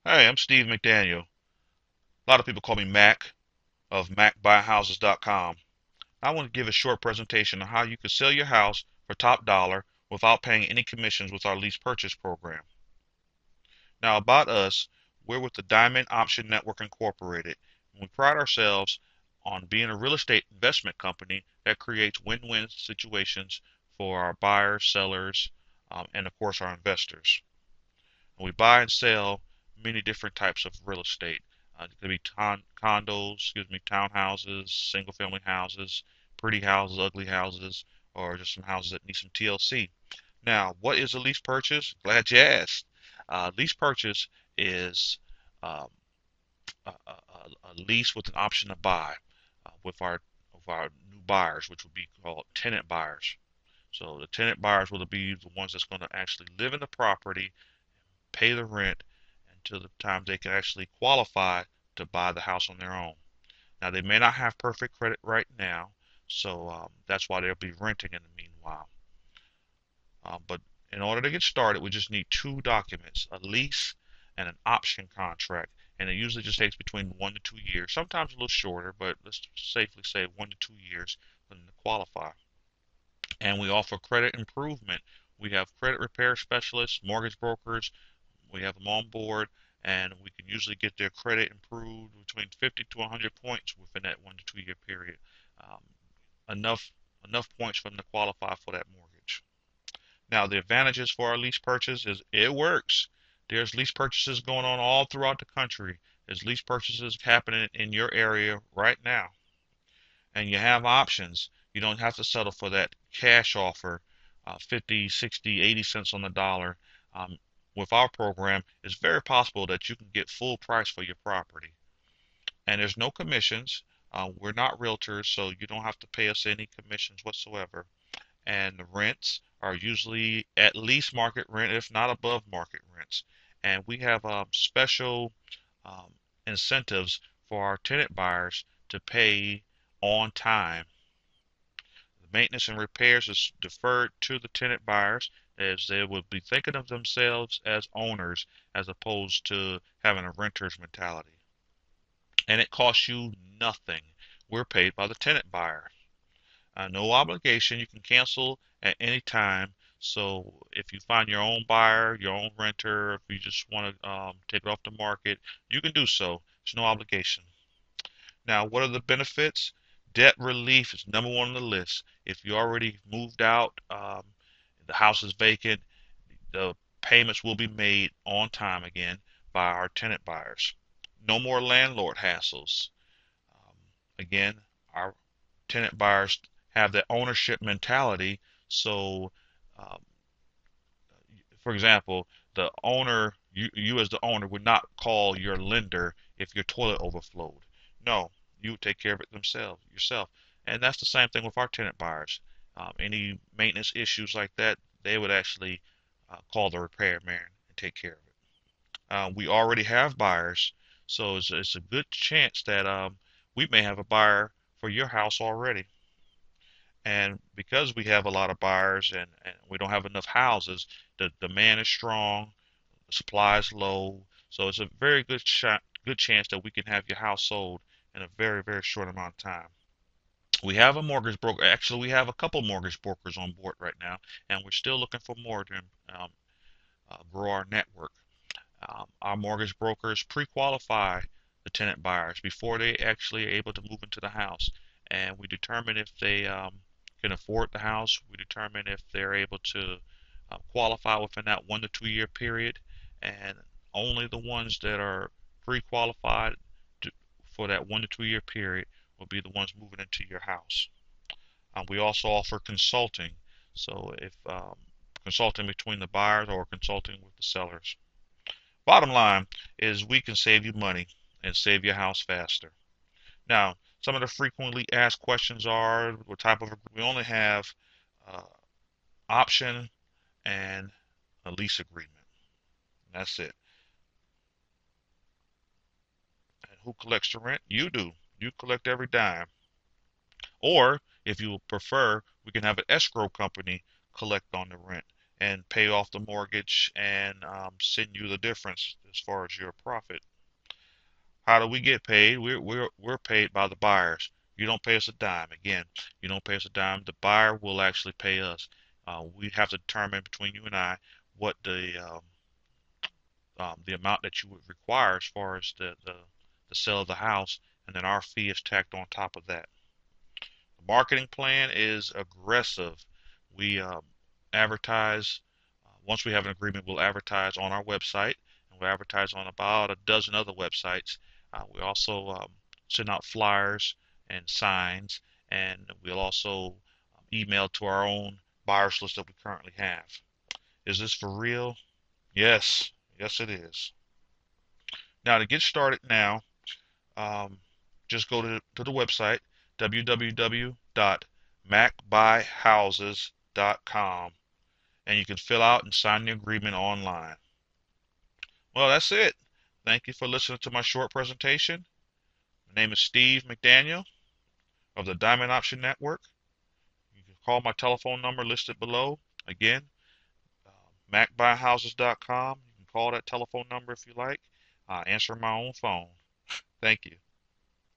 Hey, I'm Steve McDaniel. A lot of people call me Mac of MacBuyHouses.com. I want to give a short presentation on how you can sell your house for top dollar without paying any commissions with our lease purchase program. Now, about us, we're with the Diamond Option Network Incorporated. We pride ourselves on being a real estate investment company that creates win-win situations for our buyers, sellers, and of course our investors. We buy and sell many different types of real estate. It could be condos, townhouses, single family houses, pretty houses, ugly houses, or just some houses that need some TLC. Now, what is a lease purchase? Glad you asked. Lease purchase is um, a lease with an option to buy with our new buyers, which would be called tenant buyers. So the tenant buyers will be the ones that's going to actually live in the property, pay the rent until the time they can actually qualify to buy the house on their own. Now, they may not have perfect credit right now, so that's why they'll be renting in the meanwhile. But in order to get started, we just need two documents, a lease and an option contract. And it usually just takes between 1 to 2 years, sometimes a little shorter, but let's safely say 1 to 2 years for them to qualify. And we offer credit improvement. We have credit repair specialists, mortgage brokers. We have them on board, and we can usually get their credit improved between 50 to 100 points within that 1 to 2 year period. Um, enough enough points for them to qualify for that mortgage. Now, the advantages for our lease purchase is it works. There's lease purchases going on all throughout the country. There's lease purchases happening in your area right now. And you have options. You don't have to settle for that cash offer, 50, 60, 80 cents on the dollar. Um, with our program, it's very possible that you can get full price for your property. And there's no commissions. We're not realtors, so you don't have to pay us any commissions whatsoever. And the rents are usually at least market rent, if not above market rents. And we have special um, incentives for our tenant buyers to pay on time. The maintenance and repairs is deferred to the tenant buyers as they would be thinking of themselves as owners as opposed to having a renter's mentality. And it costs you nothing. We're paid by the tenant buyer. No obligation. You can cancel at any time. So if you find your own buyer, your own renter, if you just want to take it off the market, you can do so. There's no obligation. Now, what are the benefits? Debt relief is number one on the list. If you already moved out, the house is vacant, the payments will be made on time again by our tenant buyers. No more landlord hassles. Um, Again, our tenant buyers have that ownership mentality. So, um, for example, the owner, you as the owner, would not call your lender if your toilet overflowed. No, you would take care of it themselves, yourself. And that's the same thing with our tenant buyers. Any maintenance issues like that, they would actually call the repairman and take care of it. We already have buyers, so it's a good chance that we may have a buyer for your house already. And because we have a lot of buyers and we don't have enough houses, the demand is strong, the supply is low. So it's a very good chance that we can have your house sold in a very, very short amount of time. We have a mortgage broker. Actually, we have a couple mortgage brokers on board right now, and we're still looking for more to grow our network. Our mortgage brokers pre-qualify the tenant buyers before they actually are able to move into the house, and we determine if they can afford the house. We determine if they're able to qualify within that 1 to 2 year period, and only the ones that are pre-qualified for that 1 to 2 year period will be the ones moving into your house. We also offer consulting, so if consulting between the buyers or consulting with the sellers. Bottom line is we can save you money and save your house faster. Now, some of the frequently asked questions are what type of we only have uh, option and a lease agreement. That's it. And who collects the rent? You do. You collect every dime. Or if you prefer, we can have an escrow company collect on the rent. and pay off the mortgage and send you the difference as far as your profit. How do we get paid? We're paid by the buyers. You don't pay us a dime. Again, you don't pay us a dime. The buyer will actually pay us. We have to determine between you and I what the amount that you would require as far as the sale of the house, and then our fee is tacked on top of that. The marketing plan is aggressive. We advertise. Once we have an agreement, we'll advertise on our website, and we'll advertise on about a dozen other websites. We also send out flyers and signs, and we'll also email to our own buyers list that we currently have. Is this for real? Yes, yes it is. Now to get started now, um, just go to the website www.macbuyhouses.com, and you can fill out and sign the agreement online. Well, that's it. Thank you for listening to my short presentation. My name is Steve McDaniel of the Diamond Option Network. You can call my telephone number listed below. Again, macbuyhouses.com. You can call that telephone number if you like. I answer my own phone. Thank you.